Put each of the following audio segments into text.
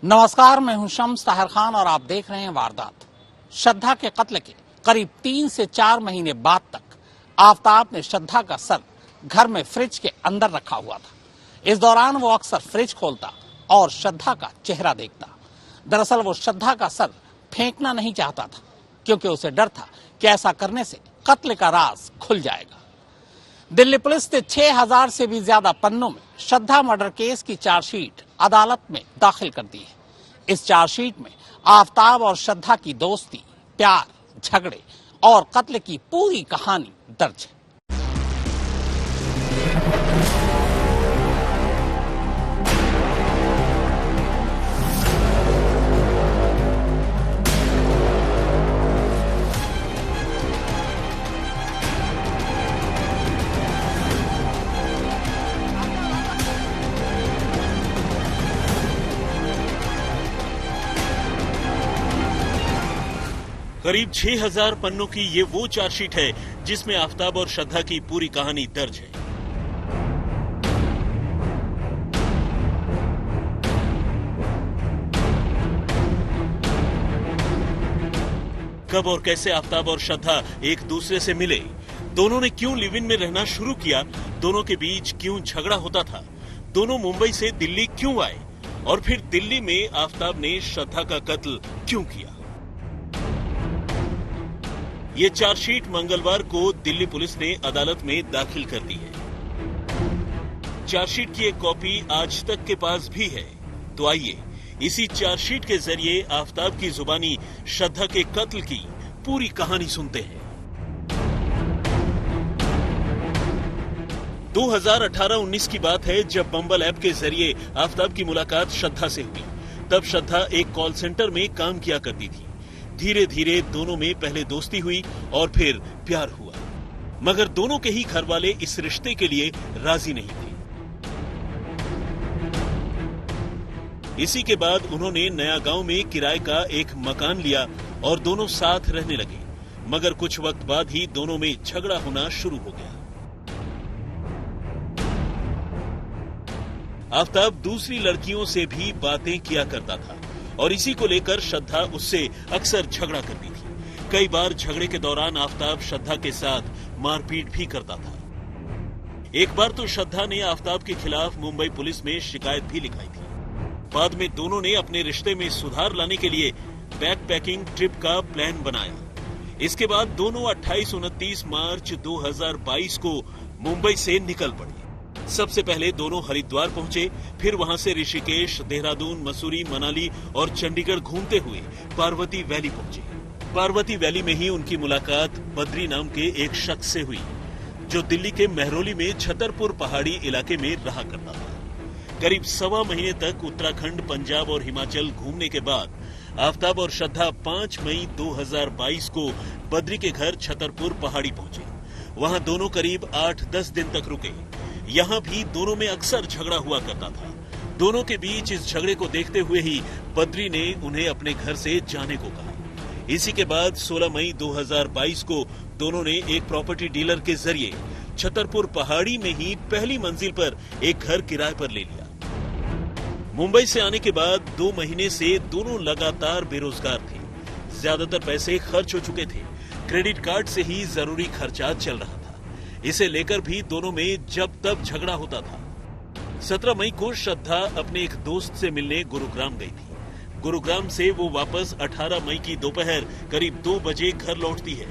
नमस्कार, मैं हूं शम्स ताहिर खान और आप देख रहे हैं वारदात। श्रद्धा के कत्ल के करीब 3 से 4 महीने बाद तक आफताब ने श्रद्धा का सर घर में फ्रिज के अंदर रखा हुआ था। इस दौरान वो अक्सर फ्रिज खोलता और श्रद्धा का चेहरा देखता। दरअसल वो श्रद्धा का सर फेंकना नहीं चाहता था, क्योंकि उसे डर था कि ऐसा करने से कत्ल का राज खुल जाएगा। दिल्ली पुलिस ने 6000 से भी ज्यादा पन्नों में श्रद्धा मर्डर केस की चार्जशीट अदालत में दाखिल कर दी है। इस चार्जशीट में आफताब और श्रद्धा की दोस्ती, प्यार, झगड़े और कत्ल की पूरी कहानी दर्ज है। करीब 6000 पन्नों की ये वो चार्जशीट है जिसमें आफताब और श्रद्धा की पूरी कहानी दर्ज है। कब और कैसे आफताब और श्रद्धा एक दूसरे से मिले, दोनों ने क्यों लिव इन में रहना शुरू किया, दोनों के बीच क्यों झगड़ा होता था, दोनों मुंबई से दिल्ली क्यों आए और फिर दिल्ली में आफताब ने श्रद्धा का कत्ल क्यों किया। ये चार्जशीट मंगलवार को दिल्ली पुलिस ने अदालत में दाखिल कर दी है। चार्जशीट की एक कॉपी आज तक के पास भी है। तो आइए इसी चार्जशीट के जरिए आफताब की जुबानी श्रद्धा के कत्ल की पूरी कहानी सुनते हैं। 2018-19 की बात है, जब बम्बल ऐप के जरिए आफताब की मुलाकात श्रद्धा से हुई। तब श्रद्धा एक कॉल सेंटर में काम किया करती थी। धीरे धीरे दोनों में पहले दोस्ती हुई और फिर प्यार हुआ, मगर दोनों के ही घर वाले इस रिश्ते के लिए राजी नहीं थे। इसी के बाद उन्होंने नया गांव में किराए का एक मकान लिया और दोनों साथ रहने लगे, मगर कुछ वक्त बाद ही दोनों में झगड़ा होना शुरू हो गया। आफताब दूसरी लड़कियों से भी बातें किया करता था और इसी को लेकर श्रद्धा उससे अक्सर झगड़ा करती थी। कई बार झगड़े के दौरान आफताब श्रद्धा के साथ मारपीट भी करता था। एक बार तो श्रद्धा ने आफताब के खिलाफ मुंबई पुलिस में शिकायत भी लिखाई थी। बाद में दोनों ने अपने रिश्ते में सुधार लाने के लिए बैकपैकिंग ट्रिप का प्लान बनाया। इसके बाद दोनों 28-29 मार्च 2022 को मुंबई से निकल पड़े। सबसे पहले दोनों हरिद्वार पहुंचे, फिर वहां से ऋषिकेश, देहरादून, मसूरी, मनाली और चंडीगढ़ घूमते हुए पार्वती वैली पहुंचे। पार्वती वैली में ही उनकी मुलाकात बद्री नाम के एक शख्स से हुई, जो दिल्ली के मेहरौली में छतरपुर पहाड़ी इलाके में रहा करता था। करीब 1.25 महीने तक उत्तराखंड, पंजाब और हिमाचल घूमने के बाद आफताब और श्रद्धा 5 मई 2022 को बद्री के घर छतरपुर पहाड़ी पहुंचे। वहां दोनों करीब 8-10 दिन तक रुके। यहाँ भी दोनों में अक्सर झगड़ा हुआ करता था। दोनों के बीच इस झगड़े को देखते हुए ही बद्री ने उन्हें अपने घर से जाने को कहा। इसी के बाद 16 मई 2022 को दोनों ने एक प्रॉपर्टी डीलर के जरिए छतरपुर पहाड़ी में ही पहली मंजिल पर एक घर किराए पर ले लिया। मुंबई से आने के बाद 2 महीने से दोनों लगातार बेरोजगार थे। ज्यादातर पैसे खर्च हो चुके थे। क्रेडिट कार्ड से ही जरूरी खर्चा चल रहा था। इसे लेकर भी दोनों में जब तब झगड़ा होता था। 17 मई को श्रद्धा अपने एक दोस्त से मिलने गुरुग्राम गई थी। गुरुग्राम से वो वापस 18 मई की दोपहर करीब 2 बजे घर लौटती है।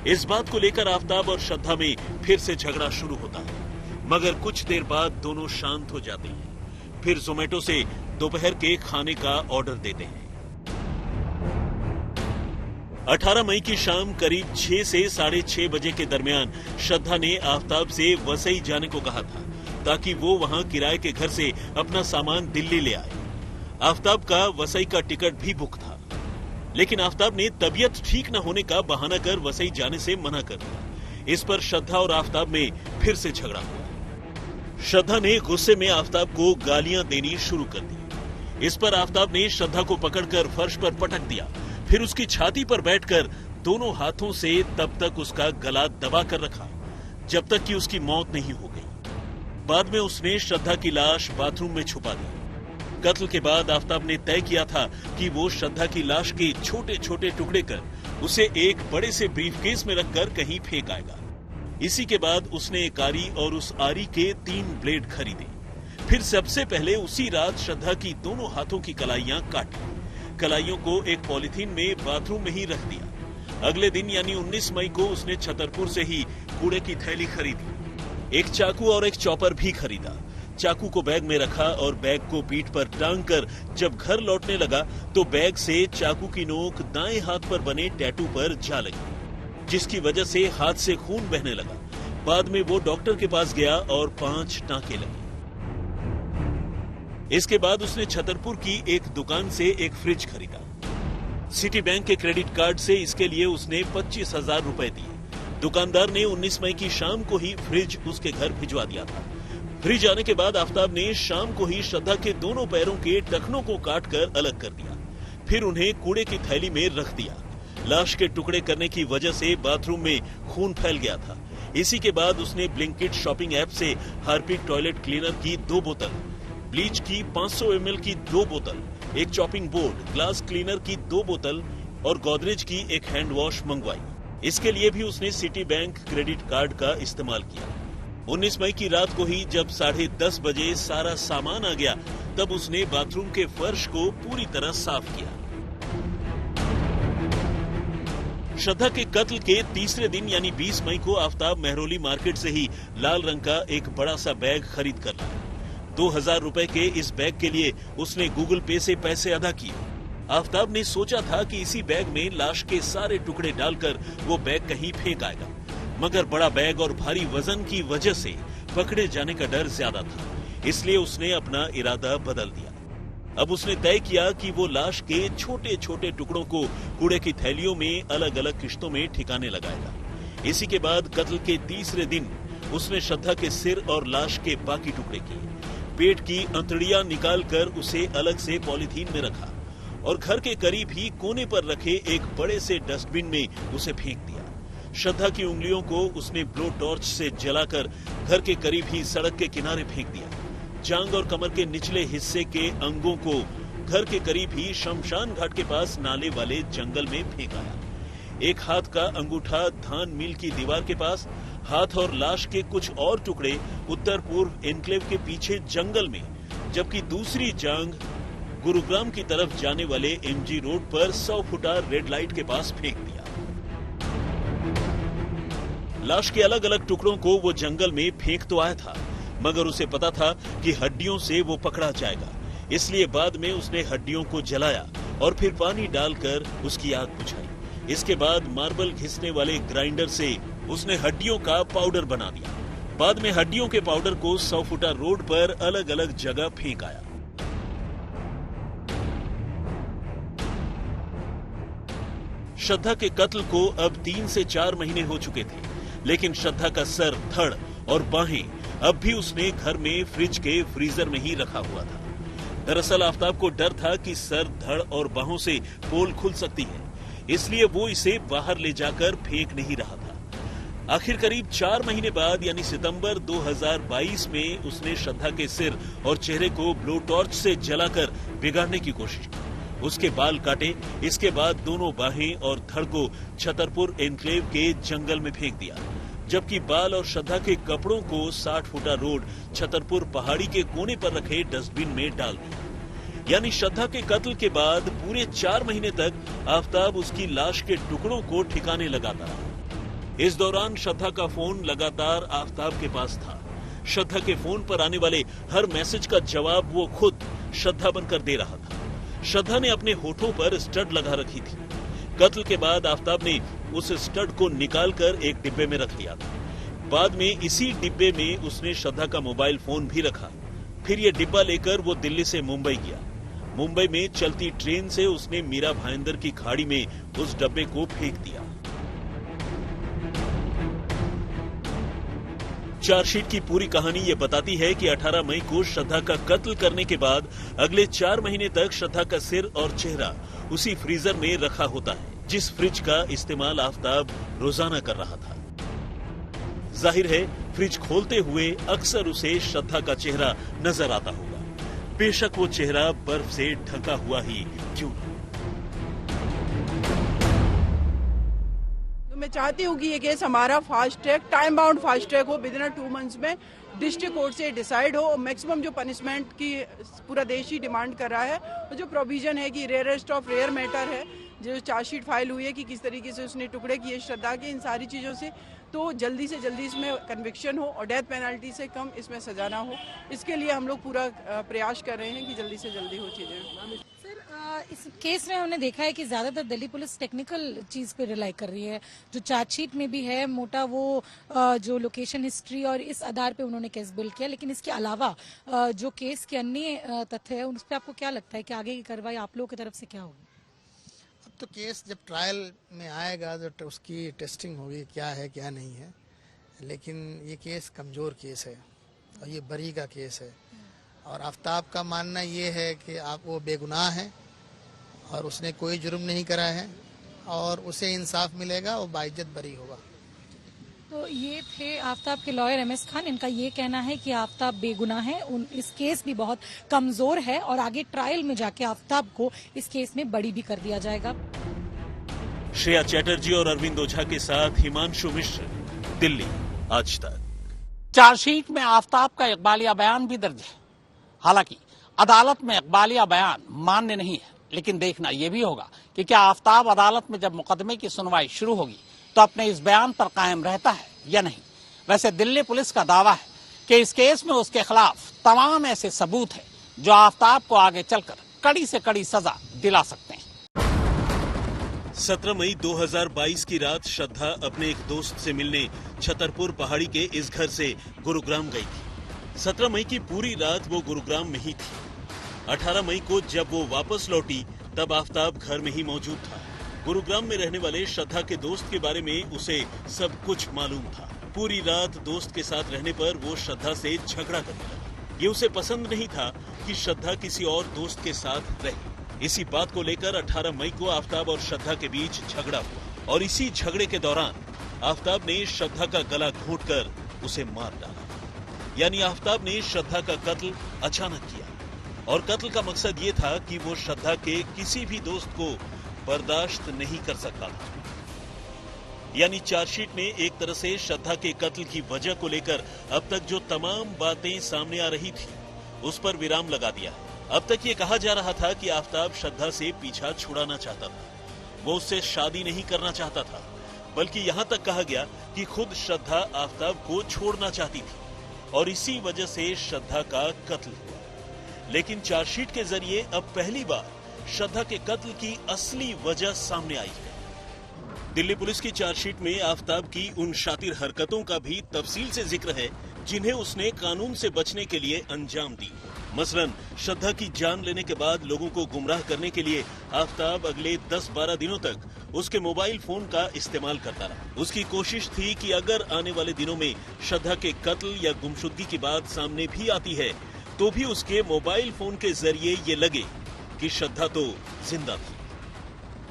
इस बात को लेकर आफताब और श्रद्धा में फिर से झगड़ा शुरू होता है, मगर कुछ देर बाद दोनों शांत हो जाते हैं। फिर जोमेटो से दोपहर के खाने का ऑर्डर देते हैं। 18 मई की शाम करीब 6 से 6:30 बजे के दरमियान श्रद्धा ने आफताब से वसई जाने को कहा था, ताकि वो वहां किराए के घर से अपना सामान दिल्ली ले आए। आफताब का वसई का टिकट भी बुक था, लेकिन आफताब ने तबीयत ठीक न होने का बहाना कर वसई जाने से मना कर दिया। इस पर श्रद्धा और आफताब में फिर से झगड़ा हुआ। श्रद्धा ने गुस्से में आफताब को गालियां देनी शुरू कर दी। इस पर आफताब ने श्रद्धा को पकड़कर फर्श पर पटक दिया। फिर उसकी छाती पर बैठकर दोनों हाथों से तब तक उसका गला दबा कर रखा, जब तक कि उसकी मौत नहीं हो गई। बाद में उसने श्रद्धा की लाश बाथरूम में छुपा दी। कत्ल के बाद आफताब ने तय किया था कि वो श्रद्धा की लाश के छोटे छोटे टुकड़े कर उसे एक बड़े से ब्रीफकेस में रखकर कहीं फेंक आएगा। इसी के बाद उसने एक आरी और उस आरी के 3 ब्लेड खरीदे। फिर सबसे पहले उसी रात श्रद्धा की दोनों हाथों की कलाइयां काटी। कलाइयों को एक पॉलिथीन में बाथरूम में ही रख दिया। अगले दिन यानी 19 मई को उसने छतरपुर से ही कूड़े की थैली खरीदी। एक चाकू और एक चॉपर भी खरीदा। चाकू को बैग में रखा और बैग को पीठ पर टांग कर जब घर लौटने लगा तो बैग से चाकू की नोक दाएं हाथ पर बने टैटू पर जा लगी, जिसकी वजह से हाथ से खून बहने लगा। बाद में वो डॉक्टर के पास गया और 5 टांके लगे। इसके बाद उसने छतरपुर की एक दुकान से एक फ्रिज खरीदा। सिटी बैंक के क्रेडिट कार्ड से इसके लिए उसने 25,000 रुपए दिए। दुकानदार ने 19 मई की शाम को ही फ्रिज उसके घर भिजवा दिया था। फ्रिज आने के बाद आफताब ने शाम को ही श्रद्धा के दोनों पैरों के टखनों को काटकर अलग कर दिया। फिर उन्हें कूड़े की थैली में रख दिया। लाश के टुकड़े करने की वजह से बाथरूम में खून फैल गया था। इसी के बाद उसने ब्लिंकिट शॉपिंग ऐप से हार्पिक टॉयलेट क्लीनर की 2 बोतल, ब्लीच की 500 ml की 2 बोतल, एक चॉपिंग बोर्ड, ग्लास क्लीनर की 2 बोतल और गोदरेज की एक हैंड वॉश मंगवाई। इसके लिए भी उसने सिटी बैंक क्रेडिट कार्ड का इस्तेमाल किया। 19 मई की रात को ही जब 10:30 बजे सारा सामान आ गया तब उसने बाथरूम के फर्श को पूरी तरह साफ किया। श्रद्धा के कत्ल के तीसरे दिन यानी 20 मई को आफताब मेहरौली मार्केट से ही लाल रंग का एक बड़ा सा बैग खरीद कर लाया। 2000 रुपए के इस बैग के लिए उसने गूगल पे से पैसे अदा किए। आफताब ने सोचा था कि इसी बैग में लाश के सारे टुकड़े डालकर वो बैग कहीं फेंक आएगा, मगर बड़ा बैग और भारी वजन की वजह से पकड़े जाने का डर ज्यादा था, इसलिए उसने अपना इरादा बदल दिया। अब उसने तय किया कि वो लाश के छोटे छोटे टुकड़ों को कूड़े की थैलियों में अलग अलग किश्तों में ठिकाने लगाएगा। इसी के बाद कत्ल के तीसरे दिन उसने श्रद्धा के सिर और लाश के बाकी टुकड़े किए। पेट की अंतड़ियां निकालकर उसे अलग से पॉलीथीन में रखा और घर के करीब ही कोने पर रखे एक बड़े से डस्टबिन में उसे फेंक दिया। श्रद्धा की उंगलियों को उसने ब्लो टॉर्च से जलाकर घर के करीब ही सड़क के किनारे फेंक दिया। जांग और कमर के निचले हिस्से के अंगों को घर के करीब ही शमशान घाट के पास नाले वाले जंगल में फेंक आया। एक हाथ का अंगूठा धान मिल की दीवार के पास, हाथ और लाश के कुछ और टुकड़े उत्तर पूर्व एनक्लेव के पीछे जंगल में, जबकि दूसरी जांग गुरुग्राम की तरफ जाने वाले एमजी रोड पर 100 फुटा रेड लाइट के पास फेंक दिया। लाश के अलग अलग टुकड़ों को वो जंगल में फेंक तो आया था, मगर उसे पता था कि हड्डियों से वो पकड़ा जाएगा, इसलिए बाद में उसने हड्डियों को जलाया और फिर पानी डालकर उसकी आग बुझाई। इसके बाद मार्बल घिसने वाले ग्राइंडर से उसने हड्डियों का पाउडर बना दिया। बाद में हड्डियों के पाउडर को 100 फुटा रोड पर अलग अलग जगह फेंक आया। श्रद्धा के कत्ल को अब 3 से 4 महीने हो चुके थे, लेकिन श्रद्धा का सर, धड़ और बाहें अब भी उसने घर में फ्रिज के फ्रीजर में ही रखा हुआ था। दरअसल आफताब को डर था कि सर, धड़ और बाहों से पोल खुल सकती है, इसलिए वो इसे बाहर ले जाकर फेंक नहीं रहा था। आखिर करीब 4 महीने बाद यानी सितंबर 2022 में उसने श्रद्धा के सिर और चेहरे को ब्लो टॉर्च से जलाकर बिगाड़ने की कोशिश की। उसके बाल काटे। इसके बाद दोनों बाहें और धड़ को छतरपुर एनक्लेव के जंगल में फेंक दिया, जबकि बाल और श्रद्धा के कपड़ों को 60 फुटा रोड छतरपुर पहाड़ी के कोने पर रखे डस्टबिन में डाल दिया। यानी श्रद्धा के कत्ल के बाद पूरे 4 महीने तक आफताब उसकी लाश के टुकड़ों को ठिकाने लगाता रहा। इस दौरान श्रद्धा का फोन लगातार आफताब के पास था। श्रद्धा के फोन पर आने वाले हर मैसेज का जवाब वो खुद श्रद्धा बनकर दे रहा था। श्रद्धा ने अपने होठों पर स्टड लगा रखी थी। कत्ल के बाद आफताब ने उस स्टड को निकालकर एक डिब्बे में रख लिया था। बाद में इसी डिब्बे में उसने श्रद्धा का मोबाइल फोन भी रखा। फिर यह डिब्बा लेकर वो दिल्ली से मुंबई गया। मुंबई में चलती ट्रेन से उसने मीरा भाईंदर की खाड़ी में उस डब्बे को फेंक दिया। चार्जशीट की पूरी कहानी ये बताती है कि 18 मई को श्रद्धा का कत्ल करने के बाद अगले 4 महीने तक श्रद्धा का सिर और चेहरा उसी फ्रीजर में रखा होता है, जिस फ्रिज का इस्तेमाल आफताब रोजाना कर रहा था। जाहिर है फ्रिज खोलते हुए अक्सर उसे श्रद्धा का चेहरा नजर आता होगा। बेशक वो चेहरा बर्फ से ढका हुआ ही क्यों न। तो मैं चाहती हूँ कि ये केस हमारा fast track, time bound fast track हो, विदिन 2 मंथ्स में डिस्ट्रिक्ट कोर्ट से डिसाइड हो। मैक्सिमम जो पनिशमेंट की पूरा देश ही डिमांड कर रहा है, और जो प्रोविजन है कि रेयरेस्ट ऑफ रेयर मैटर है, जो चार्जशीट फाइल हुई है कि किस तरीके से उसने टुकड़े किए श्रद्धा के, इन सारी चीज़ों से, तो जल्दी से जल्दी इसमें कन्विक्शन हो और डेथ पेनल्टी से कम इसमें सजा ना हो। इसके लिए हम लोग पूरा प्रयास कर रहे हैं कि जल्दी से जल्दी हो चीज़ें। इस केस में हमने देखा है कि ज्यादातर दिल्ली पुलिस टेक्निकल चीज पे रिलाई कर रही है, जो चार्जशीट में भी है मोटा वो जो लोकेशन हिस्ट्री और इस आधार पे उन्होंने केस बिल्ड किया, लेकिन इसके अलावा जो केस के अन्य तथ्य है उस पर आपको क्या लगता है कि आगे की कार्रवाई आप लोगों की तरफ से क्या होगी? अब तो केस जब ट्रायल में आएगा तो उसकी टेस्टिंग होगी क्या है क्या नहीं है, लेकिन ये केस कमज़ोर केस है और ये बरी का केस है। और आफ्ताब का मानना ये है कि आप वो बेगुनाह है और उसने कोई जुर्म नहीं करा है और उसे इंसाफ मिलेगा, वो बाइज्जत बरी होगा। तो ये थे आफ्ताब के लॉयर MS खान। इनका ये कहना है कि आफ्ताब बेगुनाह है, इस केस भी बहुत कमजोर है और आगे ट्रायल में जाके आफ्ताब को इस केस में बरी भी कर दिया जाएगा। श्रेया चैटर्जी और अरविंद ओझा के साथ हिमांशु मिश्र, दिल्ली आज तक। चार्जशीट में आफ्ताब का इकबालिया बयान भी दर्ज है। हालांकि अदालत में इकबालिया बयान मान्य नहीं है, लेकिन देखना यह भी होगा कि क्या आफ्ताब अदालत में जब मुकदमे की सुनवाई शुरू होगी तो अपने इस बयान पर कायम रहता है या नहीं। वैसे दिल्ली पुलिस का दावा है कि इस केस में उसके खिलाफ तमाम ऐसे सबूत हैं जो आफ्ताब को आगे चलकर कड़ी से कड़ी सजा दिला सकते हैं। 17 मई 2022 की रात श्रद्धा अपने एक दोस्त से मिलने छतरपुर पहाड़ी के इस घर से गुरुग्राम गई थी। 17 मई की पूरी रात वो गुरुग्राम में ही थी। 18 मई को जब वो वापस लौटी तब आफ्ताब घर में ही मौजूद था। गुरुग्राम में रहने वाले श्रद्धा के दोस्त के बारे में उसे सब कुछ मालूम था। पूरी रात दोस्त के साथ रहने पर वो श्रद्धा से झगड़ा करने लगा। ये उसे पसंद नहीं था कि श्रद्धा किसी और दोस्त के साथ रहे। इसी बात को लेकर 18 मई को आफ्ताब और श्रद्धा के बीच झगड़ा हुआ और इसी झगड़े के दौरान आफ्ताब ने श्रद्धा का गला घोंटकर उसे मार डाला। यानी आफ्ताब ने श्रद्धा का कत्ल अचानक किया और कत्ल का मकसद ये था कि वो श्रद्धा के किसी भी दोस्त को बर्दाश्त नहीं कर सकता था। यानी चार्जशीट में एक तरह से श्रद्धा के कत्ल की वजह को लेकर अब तक जो तमाम बातें सामने आ रही थी उस पर विराम लगा दिया। अब तक ये कहा जा रहा था कि आफ्ताब श्रद्धा से पीछा छुड़ाना चाहता था, वो उससे शादी नहीं करना चाहता था, बल्कि यहाँ तक कहा गया कि खुद श्रद्धा आफ्ताब को छोड़ना चाहती थी और इसी वजह से श्रद्धा का कत्ल हुआ। लेकिन चार्जशीट के जरिए अब पहली बार श्रद्धा के कत्ल की असली वजह सामने आई है। दिल्ली पुलिस की चार्जशीट में आफ्ताब की उन शातिर हरकतों का भी तफसील से जिक्र है जिन्हें उसने कानून से बचने के लिए अंजाम दी। मसलन श्रद्धा की जान लेने के बाद लोगों को गुमराह करने के लिए आफ्ताब अगले 10-12 दिनों तक उसके मोबाइल फोन का इस्तेमाल करता रहा। उसकी कोशिश थी कि अगर आने वाले दिनों में श्रद्धा के कत्ल या गुमशुदगी की बात सामने भी आती है तो भी उसके मोबाइल फोन के जरिए ये लगे कि श्रद्धा तो जिंदा थी।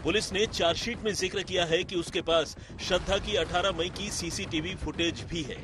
पुलिस ने चार्जशीट में जिक्र किया है कि उसके पास श्रद्धा की 18 मई की सीसीटीवी फुटेज भी है,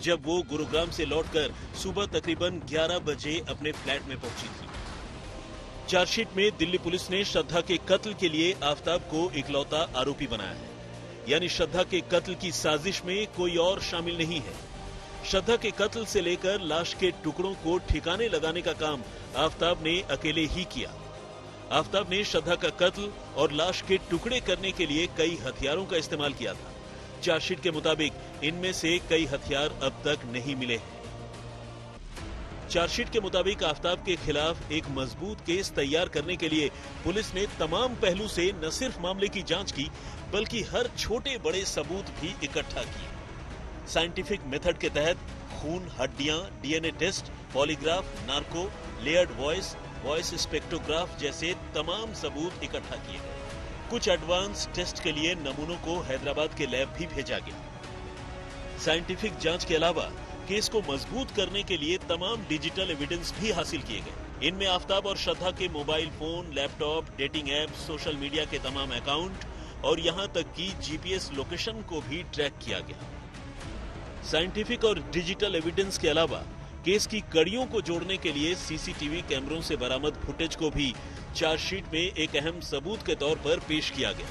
जब वो गुरुग्राम से लौटकर सुबह तकरीबन 11 बजे अपने फ्लैट में पहुंची थी। चार्जशीट में दिल्ली पुलिस ने श्रद्धा के कत्ल के लिए आफ्ताब को इकलौता आरोपी बनाया है। यानी श्रद्धा के कत्ल की साजिश में कोई और शामिल नहीं है। श्रद्धा के कत्ल से लेकर लाश के टुकड़ों को ठिकाने लगाने का काम आफ्ताब ने अकेले ही किया। आफ्ताब ने श्रद्धा का कत्ल और लाश के टुकड़े करने के लिए कई हथियारों का इस्तेमाल किया था। चार्जशीट के मुताबिक इनमें से कई हथियार अब तक नहीं मिले हैं। चार्जशीट के मुताबिक आफ्ताब के खिलाफ एक मजबूत केस तैयार करने के लिए पुलिस ने तमाम पहलू से न सिर्फ मामले की जांच की, बल्कि हर छोटे बड़े सबूत भी इकट्ठा किए। साइंटिफिक मेथड के तहत खून, हड्डियां, DNA test, polygraph, narco, layered voice spectrograph जैसे तमाम सबूत इकट्ठा किए गए। कुछ एडवांस टेस्ट के लिए नमूनों को हैदराबाद के लैब भी भेजा गया। साइंटिफिक जांच के अलावा केस को मजबूत करने के लिए तमाम डिजिटल एविडेंस भी हासिल किए गए। इनमें आफ्ताब और श्रद्धा के mobile phone, laptop, dating app, social media के तमाम अकाउंट और यहां तक कि जीपीएस लोकेशन को भी ट्रैक किया गया। साइंटिफिक और डिजिटल एविडेंस के अलावा केस की कड़ियों को जोड़ने के लिए सीसीटीवी कैमरों से बरामद फुटेज को भी चार्जशीट में एक अहम सबूत के तौर पर पेश किया गया।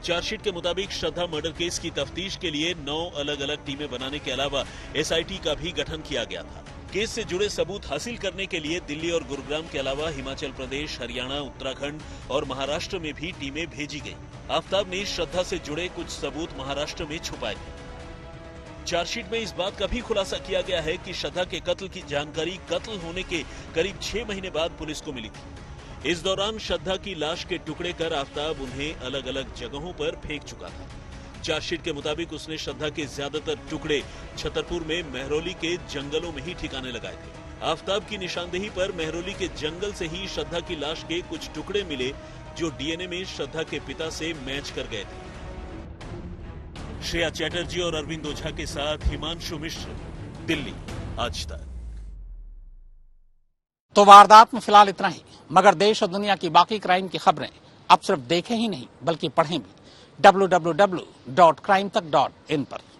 चार्जशीट के मुताबिक श्रद्धा मर्डर केस की तफ्तीश के लिए 9 अलग अलग टीमें बनाने के अलावा एसआईटी का भी गठन किया गया था। केस से जुड़े सबूत हासिल करने के लिए दिल्ली और गुरुग्राम के अलावा हिमाचल प्रदेश, हरियाणा, उत्तराखंड और महाराष्ट्र में भी टीमें भेजी गई। आफ्ताब ने श्रद्धा से जुड़े कुछ सबूत महाराष्ट्र में छुपाए थे। चार्जशीट में इस बात का भी खुलासा किया गया है कि श्रद्धा के कत्ल की जानकारी कत्ल होने के करीब 6 महीने बाद पुलिस को मिली थी। इस दौरान श्रद्धा की लाश के टुकड़े कर आफ्ताब उन्हें अलग अलग जगहों पर फेंक चुका था। चार्जशीट के मुताबिक उसने श्रद्धा के ज्यादातर टुकड़े छतरपुर में मेहरौली के जंगलों में ही ठिकाने लगाए थे। आफ्ताब की निशानदेही पर मेहरौली के जंगल से ही श्रद्धा की लाश के कुछ टुकड़े मिले जो डीएनए में श्रद्धा के पिता से मैच कर गए थे। श्रेया चैटर्जी और अरविंद ओझा के साथ हिमांशु मिश्र, दिल्ली, आज तक। तो वारदात में फिलहाल इतना ही, मगर देश और दुनिया की बाकी क्राइम की खबरें अब सिर्फ देखें ही नहीं बल्कि पढ़ें भी www.crimetak.in पर।